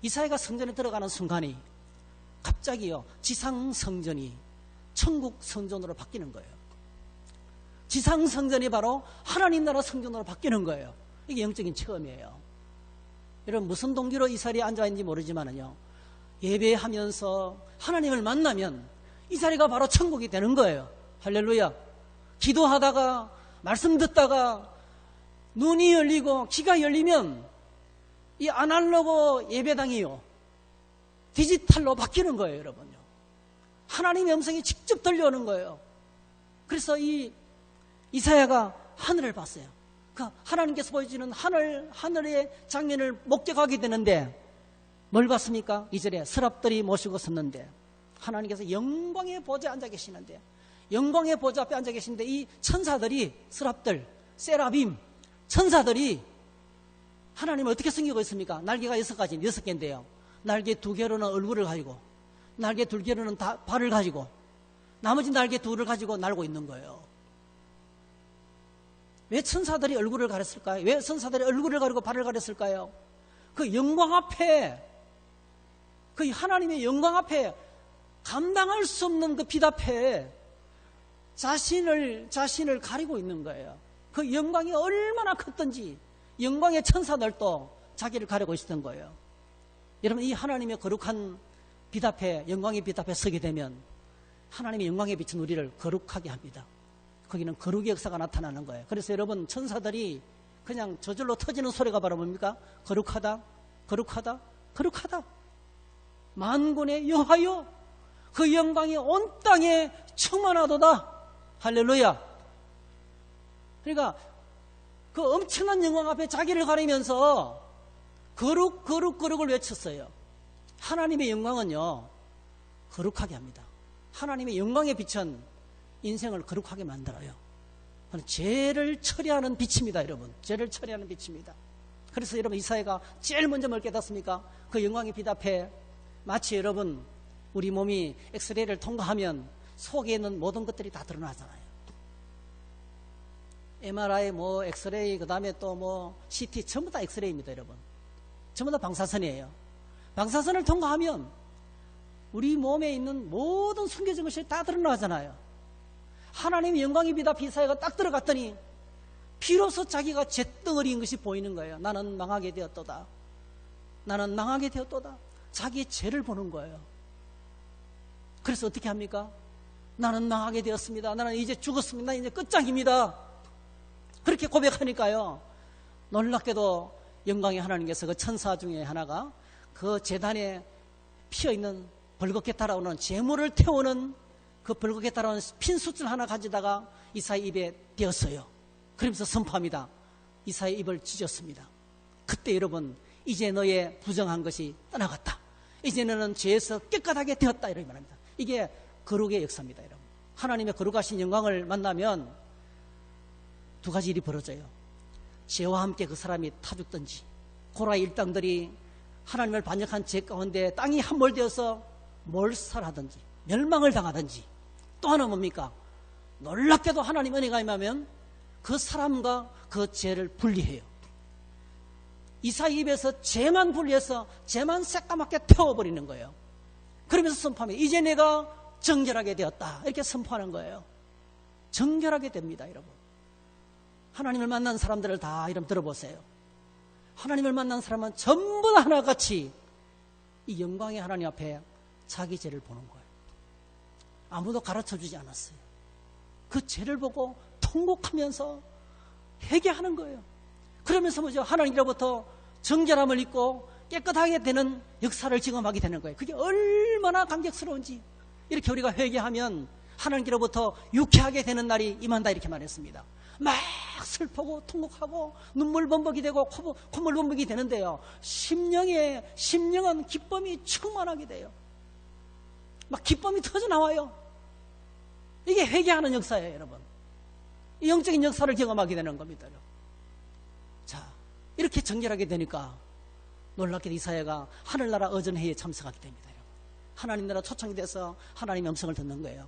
이사야가 성전에 들어가는 순간이 갑자기요, 지상 성전이 천국 성전으로 바뀌는 거예요. 지상 성전이 바로 하나님 나라 성전으로 바뀌는 거예요. 이게 영적인 체험이에요. 여러분, 무슨 동기로 이 자리에 앉아있는지 모르지만은요, 예배하면서 하나님을 만나면 이 자리가 바로 천국이 되는 거예요. 할렐루야. 기도하다가 말씀 듣다가 눈이 열리고 귀가 열리면 이 아날로그 예배당이요, 디지털로 바뀌는 거예요, 여러분요. 하나님의 음성이 직접 들려오는 거예요. 그래서 이 이사야가 하늘을 봤어요. 그 하나님께서 보여주는 하늘의 장면을 목격하게 되는데 뭘 봤습니까? 2절에 서랍들이 모시고 섰는데, 하나님께서 영광의 보좌에 앉아 계시는데 영광의 보좌 앞에 앉아 계신데 이 천사들이, 스랍들, 세라빔, 천사들이 하나님을 어떻게 섬기고 있습니까? 날개가 6가지, 6개인데요. 날개 2개로는 얼굴을 가지고, 날개 2개로는 발을 가지고, 나머지 날개 2를 가지고 날고 있는 거예요. 왜 천사들이 얼굴을 가렸을까요? 왜 천사들이 얼굴을 가리고 발을 가렸을까요? 그 영광 앞에, 그 하나님의 영광 앞에 감당할 수 없는 그 빛 앞에 자신을 가리고 있는 거예요. 그 영광이 얼마나 컸던지 영광의 천사들도 자기를 가리고 있었던 거예요. 여러분, 이 하나님의 거룩한 빛 앞에, 영광의 빛 앞에 서게 되면 하나님의 영광의 빛은 우리를 거룩하게 합니다. 거기는 거룩의 역사가 나타나는 거예요. 그래서 여러분, 천사들이 그냥 저절로 터지는 소리가 바로 뭡니까? 거룩하다, 거룩하다, 거룩하다. 만군의 여호와여, 그 영광이 온 땅에 충만하도다. 할렐루야. 그러니까 그 엄청난 영광 앞에 자기를 가리면서 거룩, 거룩, 거룩을 외쳤어요. 하나님의 영광은요, 거룩하게 합니다. 하나님의 영광의 빛은 인생을 거룩하게 만들어요. 죄를 처리하는 빛입니다, 여러분. 죄를 처리하는 빛입니다. 그래서 여러분, 이사야가 제일 먼저 뭘 깨닫습니까? 그 영광의 빛 앞에 마치 여러분, 우리 몸이 엑스레이를 통과하면 속에 있는 모든 것들이 다 드러나잖아요. MRI, 엑스레이, 그 다음에 또 CT, 전부 다 엑스레이입니다, 여러분. 전부 다 방사선이에요. 방사선을 통과하면 우리 몸에 있는 모든 숨겨진 것이 다 드러나잖아요. 하나님의 영광의 빛 앞에 이사야가 딱 들어갔더니 비로소 자기가 잿덩어리인 것이 보이는 거예요. 나는 망하게 되었도다. 나는 망하게 되었도다. 자기의 죄를 보는 거예요. 그래서 어떻게 합니까? 나는 망하게 되었습니다. 나는 이제 죽었습니다. 이제 끝장입니다. 그렇게 고백하니까요, 놀랍게도 영광의 하나님께서 그 천사 중에 하나가 그 제단에 피어있는 벌겋게 달아오는 재물을 태우는 그 벌겋게 달아오는 핀 숫줄 하나 가지다가 이사야 입에 띄었어요. 그러면서 선포합니다. 이사야 입을 찢었습니다. 그때 여러분, 이제 너의 부정한 것이 떠나갔다. 이제 너는 죄에서 깨끗하게 되었다. 이렇게 말합니다. 이게 거룩의 역사입니다, 여러분. 하나님의 거룩하신 영광을 만나면 두 가지 일이 벌어져요. 죄와 함께 그 사람이 타죽든지, 고라 일당들이 하나님을 반역한 죄 가운데 땅이 함몰되어서 몰살하든지 멸망을 당하든지, 또 하나 뭡니까? 놀랍게도 하나님 은혜가 임하면 그 사람과 그 죄를 분리해요. 이사야 입에서 죄만 분리해서 죄만 새까맣게 태워버리는 거예요. 그러면서 선포하면 이제 내가 정결하게 되었다, 이렇게 선포하는 거예요. 정결하게 됩니다, 여러분. 하나님을 만난 사람들을 다 이름 들어보세요. 하나님을 만난 사람은 전부 다 하나같이 이 영광의 하나님 앞에 자기 죄를 보는 거예요. 아무도 가르쳐주지 않았어요. 그 죄를 보고 통곡하면서 회개하는 거예요. 그러면서 뭐죠? 하나님으로부터 정결함을 입고 깨끗하게 되는 역사를 경험하게 되는 거예요. 그게 얼마나 감격스러운지. 이렇게 우리가 회개하면 하나님께로부터 유쾌하게 되는 날이 임한다, 이렇게 말했습니다. 막 슬프고 통곡하고 눈물 범벅이 되고 콧물 범벅이 되는데요, 심령은 기쁨이 충만하게 돼요. 막 기쁨이 터져 나와요. 이게 회개하는 역사예요, 여러분. 이 영적인 역사를 경험하게 되는 겁니다, 여러분. 자, 이렇게 정결하게 되니까 놀랍게 이사야가 하늘나라 어전회의에 참석하게 됩니다, 여러분. 하나님 나라 초청이 돼서 하나님의 음성을 듣는 거예요.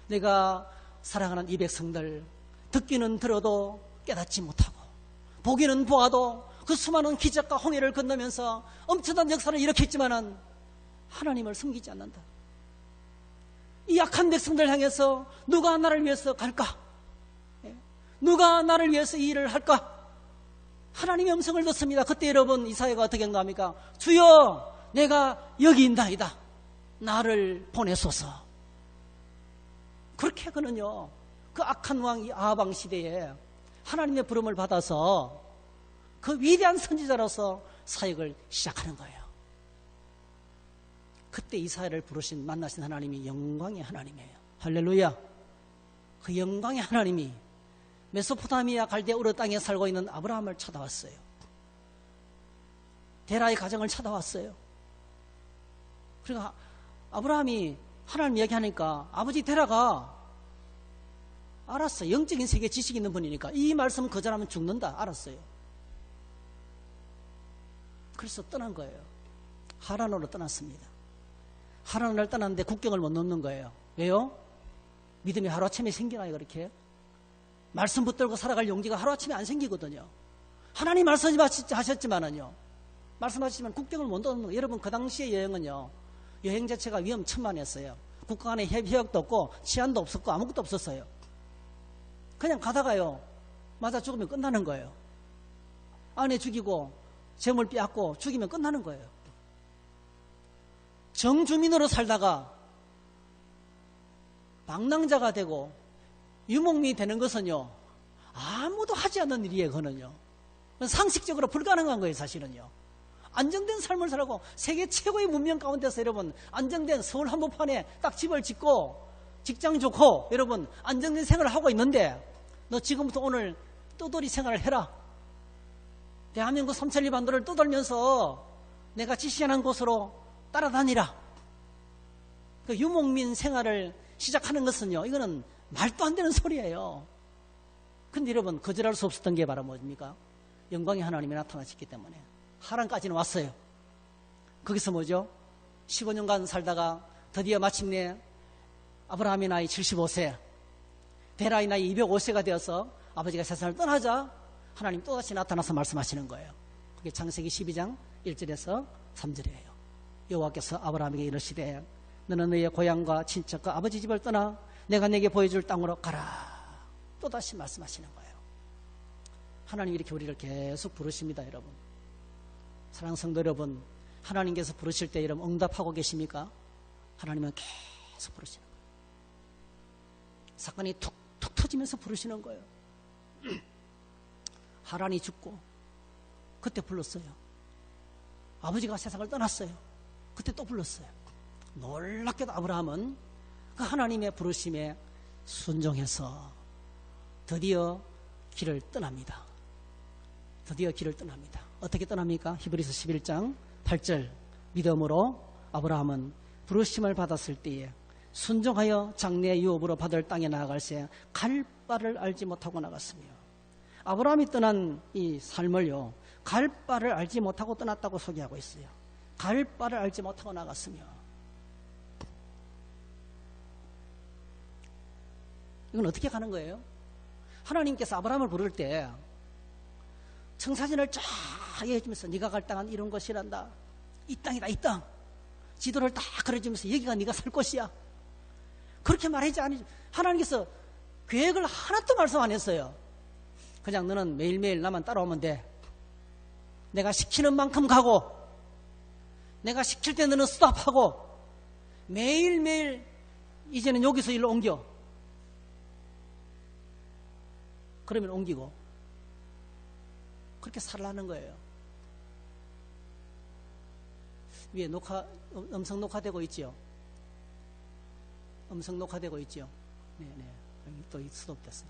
내가 사랑하는 이 백성들, 듣기는 들어도 깨닫지 못하고 보기는 보아도 그 수많은 기적과 홍해를 건너면서 엄청난 역사를 일으켰지만은 하나님을 섬기지 않는다. 이 약한 백성들 향해서 누가 나를 위해서 갈까? 누가 나를 위해서 이 일을 할까? 하나님의 음성을 듣습니다. 그때 여러분, 이사야가 어떻게 행동합니까? 주여, 내가 여기 있나이다. 나를 보내소서. 그렇게 그는요, 그 악한 왕 아방 시대에 하나님의 부름을 받아서 그 위대한 선지자로서 사역을 시작하는 거예요. 그때 이사야를 만나신 하나님이 영광의 하나님이에요. 할렐루야. 그 영광의 하나님이 메소포타미아 갈대 우르 땅에 살고 있는 아브라함을 찾아왔어요. 데라의 가정을 찾아왔어요. 그러니까 아브라함이 하나님 이야기하니까 아버지 데라가 알았어요. 영적인 세계 지식이 있는 분이니까 이 말씀 거절하면 죽는다. 알았어요. 그래서 떠난 거예요. 하란으로 떠났습니다. 하란을 떠났는데 국경을 못 넘는 거예요. 왜요? 믿음이 하루아침에 생기나요? 그렇게? 말씀 붙들고 살아갈 용기가 하루아침에 안 생기거든요. 하나님 말씀하셨지만은요. 말씀하시지만 국경을 못 넘는 거예요. 여러분 그 당시의 여행은요. 여행 자체가 위험천만했어요. 국가 간에 협약도 없고 치안도 없었고 아무것도 없었어요. 그냥 가다가요. 맞아 죽으면 끝나는 거예요. 아내 죽이고 재물 빼앗고 죽이면 끝나는 거예요. 정주민으로 살다가 방랑자가 되고 유목민이 되는 것은요. 아무도 하지 않는 일이에요. 그거는요. 상식적으로 불가능한 거예요. 사실은요. 안정된 삶을 살고 세계 최고의 문명 가운데서 여러분 안정된 서울 한복판에 딱 집을 짓고 직장 좋고 여러분 안정된 생활을 하고 있는데 너 지금부터 오늘 떠돌이 생활을 해라. 대한민국 삼천리 반도를 떠돌면서 내가 지시하는 곳으로 따라다니라. 그 유목민 생활을 시작하는 것은요. 이거는 말도 안 되는 소리예요. 근데 여러분 거절할 수 없었던 게 바로 뭡니까? 영광의 하나님이 나타나셨기 때문에 하란까지는 왔어요. 거기서 뭐죠? 15년간 살다가 드디어 마침내 아브라함의 나이 75세, 데라의 나이 205세가 되어서 아버지가 세상을 떠나자 하나님 또다시 나타나서 말씀하시는 거예요. 그게 창세기 12장 1절에서 3절이에요. 여호와께서 아브라함에게 이르시되 너는 너의 고향과 친척과 아버지 집을 떠나 내가 내게 보여줄 땅으로 가라. 또다시 말씀하시는 거예요. 하나님이 이렇게 우리를 계속 부르십니다. 여러분, 사랑하는 성도 여러분, 하나님께서 부르실 때 여러분 응답하고 계십니까? 하나님은 계속 부르시는 거예요. 사건이 툭툭 터지면서 부르시는 거예요. 하란이 죽고 그때 불렀어요. 아버지가 세상을 떠났어요. 그때 또 불렀어요. 놀랍게도 아브라함은 그 하나님의 부르심에 순종해서 드디어 길을 떠납니다. 드디어 길을 떠납니다. 어떻게 떠납니까? 히브리서 11장 8절 믿음으로 아브라함은 부르심을 받았을 때에 순종하여 장래 유업으로 받을 땅에 나아갈새 갈 바를 알지 못하고 나갔으며 아브라함이 떠난 이 삶을요 갈 바를 알지 못하고 떠났다고 소개하고 있어요. 갈 바를 알지 못하고 나갔으며 이건 어떻게 가는 거예요? 하나님께서 아브라함을 부를 때 청사진을 쫙 해주면서 네가 갈 땅은 이런 것이란다. 이 땅이다, 이 땅. 지도를 딱 그려주면서 여기가 네가 살 곳이야. 그렇게 말하지 않으죠. 하나님께서 계획을 하나도 말씀 안 했어요. 그냥 너는 매일매일 나만 따라오면 돼. 내가 시키는 만큼 가고 내가 시킬 때 너는 스톱하고 매일매일 이제는 여기서 일로 옮겨. 그러면 옮기고 그렇게 살라는 거예요. 위에 음성 녹화되고 있죠. 음성 녹화되고 있죠. 네네. 여기 또 스톱됐어요.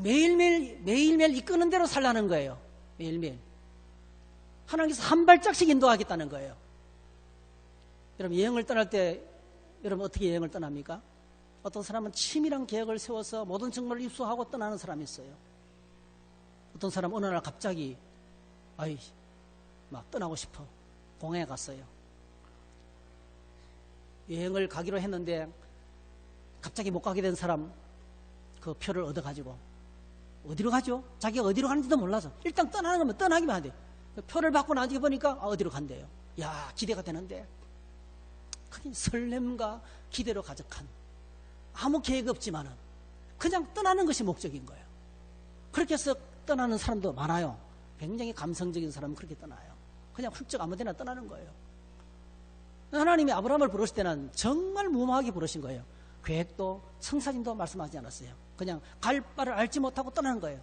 매일매일 이끄는 대로 살라는 거예요. 매일매일. 하나님께서 한 발짝씩 인도하겠다는 거예요. 여러분 여행을 떠날 때 여러분 어떻게 여행을 떠납니까? 어떤 사람은 치밀한 계획을 세워서 모든 정보를 입수하고 떠나는 사람이 있어요. 어떤 사람은 어느 날 갑자기 막 떠나고 싶어. 공항에 갔어요. 여행을 가기로 했는데 갑자기 못 가게 된 사람 그 표를 얻어가지고 어디로 가죠? 자기가 어디로 가는지도 몰라서 일단 떠나는 거면 떠나기만 하대. 표를 받고 나중에 보니까 어디로 간대요. 야, 기대가 되는데 큰 설렘과 기대로 가득한 아무 계획 없지만은 그냥 떠나는 것이 목적인 거예요. 그렇게 해서 떠나는 사람도 많아요. 굉장히 감성적인 사람은 그렇게 떠나요. 그냥 훌쩍 아무데나 떠나는 거예요. 하나님이 아브라함을 부르실 때는 정말 무모하게 부르신 거예요. 계획도 청사진도 말씀하지 않았어요. 그냥 갈 바를 알지 못하고 떠나는 거예요.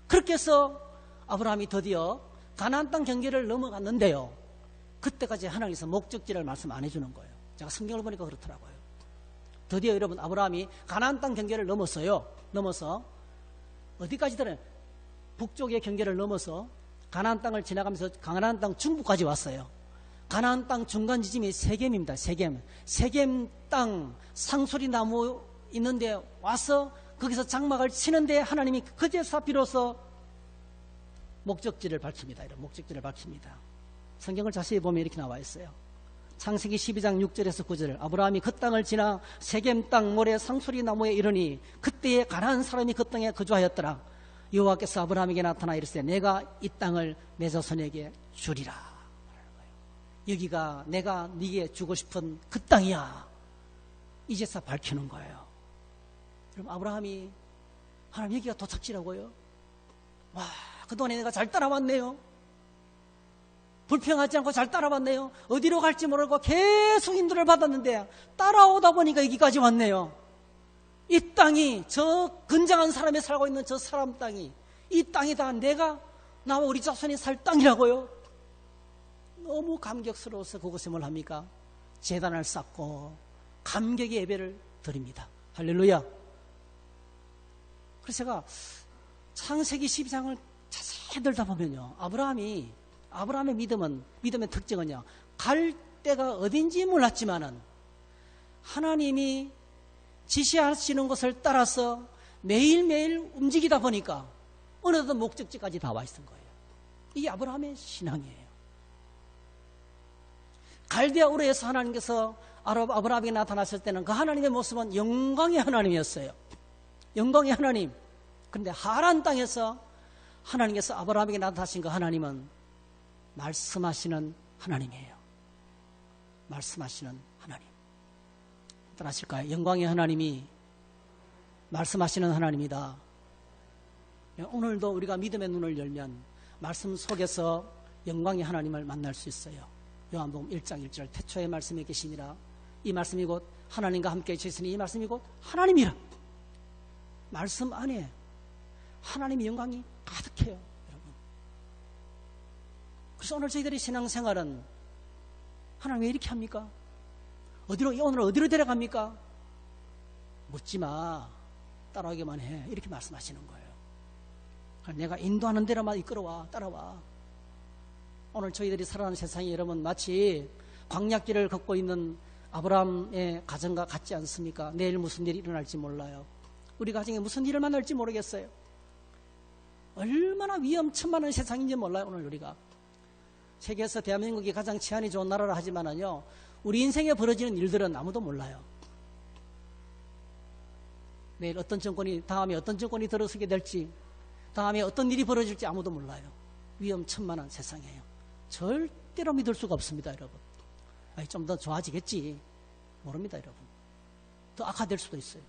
그렇게 해서 아브라함이 드디어 가나안 땅 경계를 넘어갔는데요. 그때까지 하나님께서 목적지를 말씀 안 해주는 거예요. 제가 성경을 보니까 그렇더라고요. 드디어 여러분 아브라함이 가나안 땅 경계를 넘었어요. 넘어서 어디까지 들어요? 북쪽의 경계를 넘어서 가나안 땅을 지나가면서 가나안 땅 중부까지 왔어요. 가나안 땅 중간 지점이 세겜입니다. 세겜 땅 상수리 나무 있는데 와서 거기서 장막을 치는데 하나님이 그제서 비로소 목적지를 밝힙니다. 이런 목적지를 밝힙니다. 성경을 자세히 보면 이렇게 나와 있어요. 창세기 12장 6절에서 9절. 아브라함이 그 땅을 지나 세겜 땅 모래 상수리 나무에 이르니 그때에 가나안 사람이 그 땅에 거주하였더라. 여호와께서 아브라함에게 나타나 이르시되 내가 이 땅을 내 자손에게 주리라. 여기가 내가 네게 주고 싶은 그 땅이야. 이제서 밝히는 거예요. 그럼 아브라함이 하나님 여기가 도착지라고요? 와, 그동안에 내가 잘 따라왔네요. 불평하지 않고 잘 따라왔네요. 어디로 갈지 모르고 계속 인도를 받았는데 따라오다 보니까 여기까지 왔네요. 이 땅이 저 건장한 사람이 살고 있는 저 사람 땅이 이 땅이 다 내가 나와 우리 자손이 살 땅이라고요. 너무 감격스러워서 그곳에 뭘 합니까? 제단을 쌓고 감격의 예배를 드립니다. 할렐루야. 그래서 제가 창세기 12장을 자세히 들다 보면요, 아브라함의 믿음의 특징은요, 갈 데가 어딘지 몰랐지만은 하나님이 지시하시는 것을 따라서 매일매일 움직이다 보니까 어느덧 목적지까지 다 와 있는 거예요. 이게 아브라함의 신앙이에요. 갈대아 우르에서 하나님께서 아브라함에게 나타났을 때는 그 하나님의 모습은 영광의 하나님이었어요. 영광의 하나님. 그런데 하란 땅에서 하나님께서 아브라함에게 나타나신 그 하나님은 말씀하시는 하나님이에요. 말씀하시는 하나님. 따라하실까요? 영광의 하나님이 말씀하시는 하나님이다. 오늘도 우리가 믿음의 눈을 열면 말씀 속에서 영광의 하나님을 만날 수 있어요. 요한복음 1장 1절 태초에 말씀이 계시니라. 이 말씀이 곧 하나님과 함께 계시니 이 말씀이 곧 하나님이라. 말씀 안에 하나님의 영광이 가득해요, 여러분. 그래서 오늘 저희들의 신앙생활은 하나님 왜 이렇게 합니까? 오늘 어디로 데려갑니까? 묻지 마. 따라오기만 해. 이렇게 말씀하시는 거예요. 내가 인도하는 데로만 이끌어와. 따라와. 오늘 저희들이 살아가는 세상이 여러분 마치 광야길을 걷고 있는 아브라함의 가정과 같지 않습니까? 내일 무슨 일이 일어날지 몰라요. 우리 가정에 무슨 일을 만날지 모르겠어요. 얼마나 위험천만한 세상인지 몰라요. 오늘 우리가 세계에서 대한민국이 가장 치안이 좋은 나라라 하지만은요, 우리 인생에 벌어지는 일들은 아무도 몰라요. 내일 다음에 어떤 정권이 들어서게 될지, 다음에 어떤 일이 벌어질지 아무도 몰라요. 위험천만한 세상이에요. 절대로 믿을 수가 없습니다, 여러분. 좀 더 좋아지겠지. 모릅니다, 여러분. 더 악화될 수도 있어요.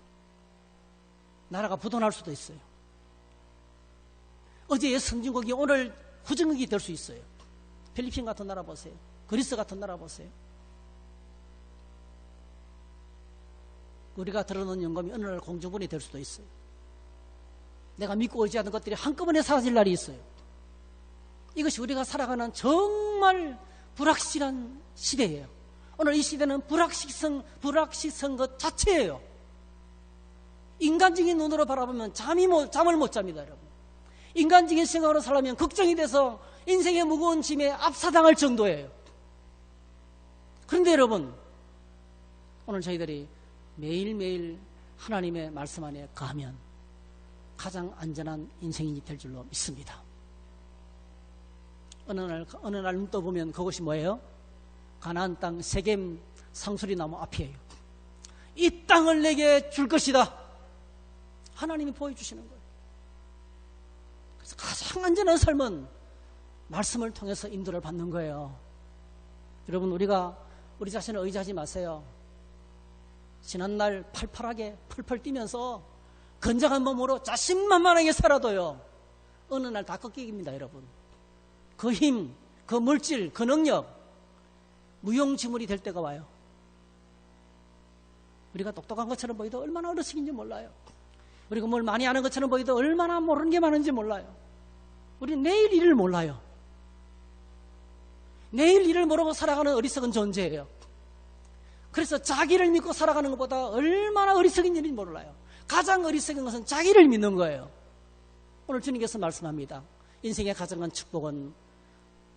나라가 부도날 수도 있어요. 어제의 선진국이 오늘 후진국이 될 수 있어요. 필리핀 같은 나라 보세요. 그리스 같은 나라 보세요. 우리가 들어놓은 영감이 어느 날 공중분이 될 수도 있어요. 내가 믿고 의지하는 것들이 한꺼번에 사라질 날이 있어요. 이것이 우리가 살아가는 정말 불확실한 시대예요. 오늘 이 시대는 불확실성 것 자체예요. 인간적인 눈으로 바라보면 잠을 못 잡니다, 여러분. 인간적인 생각으로 살려면 걱정이 돼서 인생의 무거운 짐에 압사당할 정도예요. 그런데 여러분, 오늘 저희들이 매일매일 하나님의 말씀 안에 거하면 가장 안전한 인생이 될 줄로 믿습니다. 어느 날 눈 떠보면 그것이 뭐예요? 가나안 땅 세겜 상수리 나무 앞이에요. 이 땅을 내게 줄 것이다. 하나님이 보여주시는 거예요. 그래서 가장 안전한 삶은 말씀을 통해서 인도를 받는 거예요. 여러분, 우리 자신을 의지하지 마세요. 지난날 팔팔하게 펄펄 뛰면서 건장한 몸으로 자신만만하게 살아도요, 어느 날 다 꺾이깁니다, 여러분. 그 힘, 그 물질, 그 능력 무용지물이 될 때가 와요. 우리가 똑똑한 것처럼 보이도 얼마나 어리석인지 몰라요. 우리가 뭘 많이 아는 것처럼 보이도 얼마나 모르는 게 많은지 몰라요. 우리는 내일 일을 몰라요. 내일 일을 모르고 살아가는 어리석은 존재예요. 그래서 자기를 믿고 살아가는 것보다 얼마나 어리석은 일인지 몰라요. 가장 어리석은 것은 자기를 믿는 거예요. 오늘 주님께서 말씀합니다. 인생의 가장 큰 축복은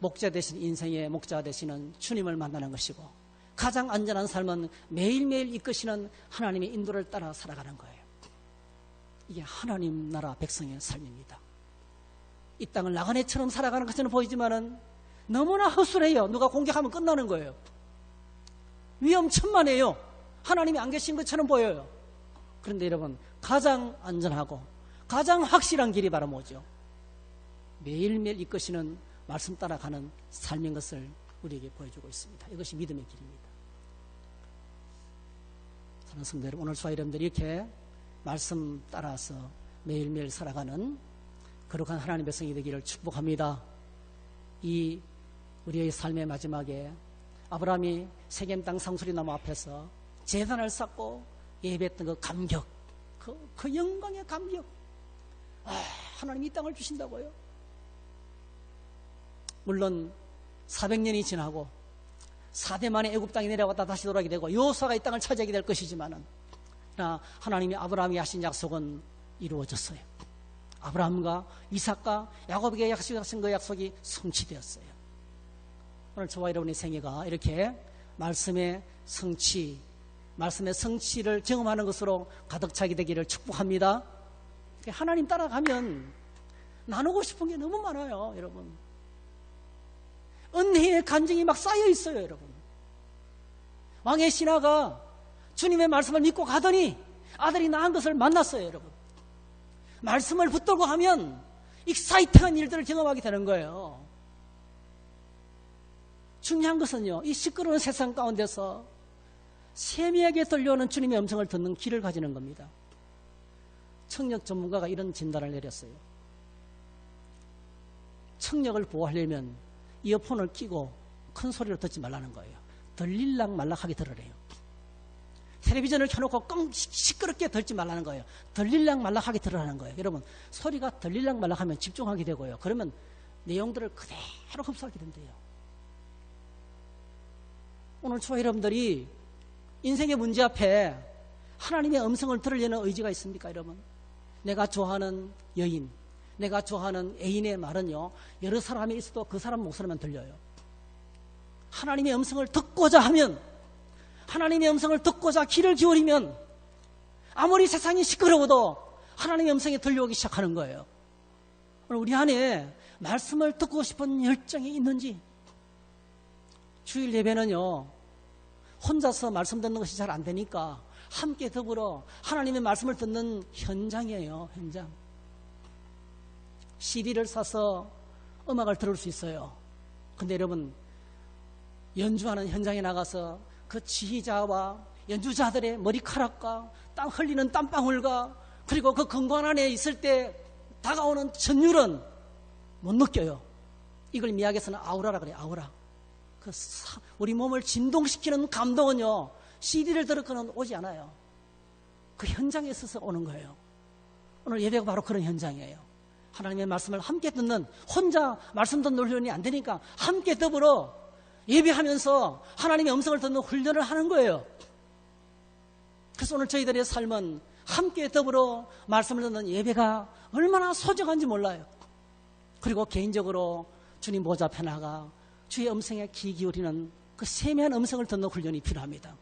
목자 되신 인생의 목자가 되시는 주님을 만나는 것이고, 가장 안전한 삶은 매일매일 이끄시는 하나님의 인도를 따라 살아가는 거예요. 이게 하나님 나라 백성의 삶입니다. 이 땅을 나그네처럼 살아가는 것처럼 보이지만은 너무나 허술해요. 누가 공격하면 끝나는 거예요. 위험천만해요. 하나님이 안 계신 것처럼 보여요. 그런데 여러분, 가장 안전하고 가장 확실한 길이 바로 뭐죠? 매일매일 이끄시는 말씀 따라가는 삶인 것을 우리에게 보여주고 있습니다. 이것이 믿음의 길입니다. 사랑하는 성도 여러분, 오늘 저와 여러분들이 이렇게 말씀 따라서 매일매일 살아가는 거룩한 하나님의 백성이 되기를 축복합니다. 이 우리의 삶의 마지막에 아브라함이 세겜 땅 상수리나무 앞에서 제단을 쌓고 예배했던 그 감격, 그 영광의 감격. 하나님이 이 땅을 주신다고요? 물론 400년이 지나고 4대 만에 애굽 땅에 내려갔다 다시 돌아오게 되고 여호수아가 이 땅을 차지하게 될 것이지만은, 하나님이 아브라함이 하신 약속은 이루어졌어요. 아브라함과 이삭과 야곱에게 약속하신 그 약속이 성취되었어요. 오늘 저와 여러분의 생애가 이렇게 말씀의 성취를 경험하는 것으로 가득 차게 되기를 축복합니다. 하나님 따라가면 나누고 싶은 게 너무 많아요, 여러분. 은혜의 간증이 막 쌓여 있어요, 여러분. 왕의 신하가 주님의 말씀을 믿고 가더니 아들이 낳은 것을 만났어요, 여러분. 말씀을 붙들고 하면 익사이팅한 일들을 경험하게 되는 거예요. 중요한 것은요, 이 시끄러운 세상 가운데서 세미하게 들려오는 주님의 음성을 듣는 귀를 가지는 겁니다. 청력 전문가가 이런 진단을 내렸어요. 청력을 보호하려면 이어폰을 끼고 큰 소리로 듣지 말라는 거예요. 들릴락 말락하게 들으래요. 텔레비전을 켜놓고 꽁 시끄럽게 듣지 말라는 거예요. 들릴락 말락하게 들으라는 거예요. 여러분, 소리가 들릴락 말락하면 집중하게 되고요. 그러면 내용들을 그대로 흡수하게 된대요. 오늘 저와 여러분들이 인생의 문제 앞에 하나님의 음성을 들으려는 의지가 있습니까, 여러분? 내가 좋아하는 여인, 내가 좋아하는 애인의 말은요, 여러 사람이 있어도 그 사람 목소리만 들려요. 하나님의 음성을 듣고자 하면, 하나님의 음성을 듣고자 귀를 기울이면 아무리 세상이 시끄러워도 하나님의 음성이 들려오기 시작하는 거예요. 오늘 우리 안에 말씀을 듣고 싶은 열정이 있는지. 주일 예배는요, 혼자서 말씀 듣는 것이 잘 안 되니까 함께 더불어 하나님의 말씀을 듣는 현장이에요, 현장. CD를 사서 음악을 들을 수 있어요. 근데 여러분, 연주하는 현장에 나가서 그 지휘자와 연주자들의 머리카락과 땀 흘리는 땀방울과 그리고 그 건관 안에 있을 때 다가오는 전율은 못 느껴요. 이걸 미학에서는 아우라라 그래요, 아우라. 우리 몸을 진동시키는 감동은요, CD를 들었거나 오지 않아요. 그 현장에 있어서 오는 거예요. 오늘 예배가 바로 그런 현장이에요. 하나님의 말씀을 함께 듣는, 혼자 말씀 듣는 훈련이 안 되니까 함께 더불어 예배하면서 하나님의 음성을 듣는 훈련을 하는 거예요. 그래서 오늘 저희들의 삶은 함께 더불어 말씀을 듣는 예배가 얼마나 소중한지 몰라요. 그리고 개인적으로 주님 보좌 앞에 나가 주의 음성에 귀 기울이는 그 세미한 음성을 듣는 훈련이 필요합니다.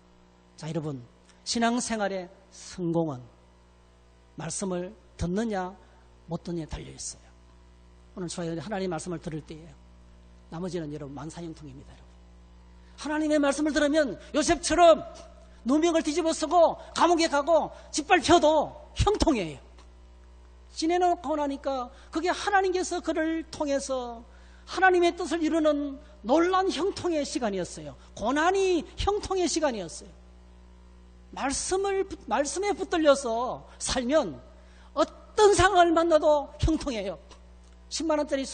자, 여러분, 신앙생활의 성공은 말씀을 듣느냐 못 듣느냐에 달려있어요. 오늘 저희 하나님의 말씀을 들을 때예요. 나머지는 여러분 만사형통입니다. 여러분. 하나님의 말씀을 들으면 요셉처럼 누명을 뒤집어 쓰고 감옥에 가고 짓밟혀도 형통해요. 지내놓고 나니까 그게 하나님께서 그를 통해서 하나님의 뜻을 이루는 놀라운 형통의 시간이었어요. 고난이 형통의 시간이었어요. 말씀에 붙들려서 살면 어떤 상황을 만나도 형통해요. 10만원짜리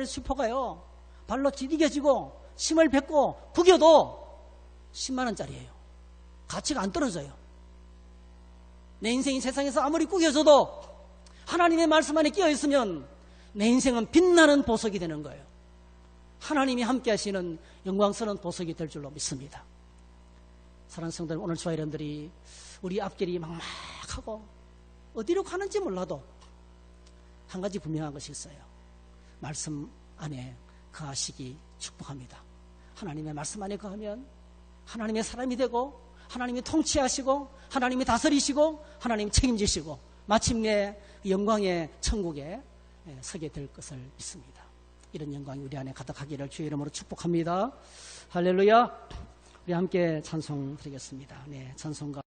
수표가요, 발로 디디겨지고 심을 뱉고 구겨도 10만원짜리예요. 가치가 안 떨어져요. 내 인생이 세상에서 아무리 구겨져도 하나님의 말씀 안에 끼어있으면 내 인생은 빛나는 보석이 되는 거예요. 하나님이 함께 하시는 영광스러운 보석이 될 줄로 믿습니다. 사랑하는 성도들, 오늘 저와 여러분들이 우리 앞길이 막막하고 어디로 가는지 몰라도 한 가지 분명한 것이 있어요. 말씀 안에 거하시기 축복합니다. 하나님의 말씀 안에 거하면 하나님의 사람이 되고 하나님이 통치하시고 하나님이 다스리시고 하나님이 책임지시고 마침내 영광의 천국에 서게 될 것을 믿습니다. 이런 영광이 우리 안에 가득하기를 주의 이름으로 축복합니다. 할렐루야. 우리 함께 찬송 드리겠습니다. 네, 찬송가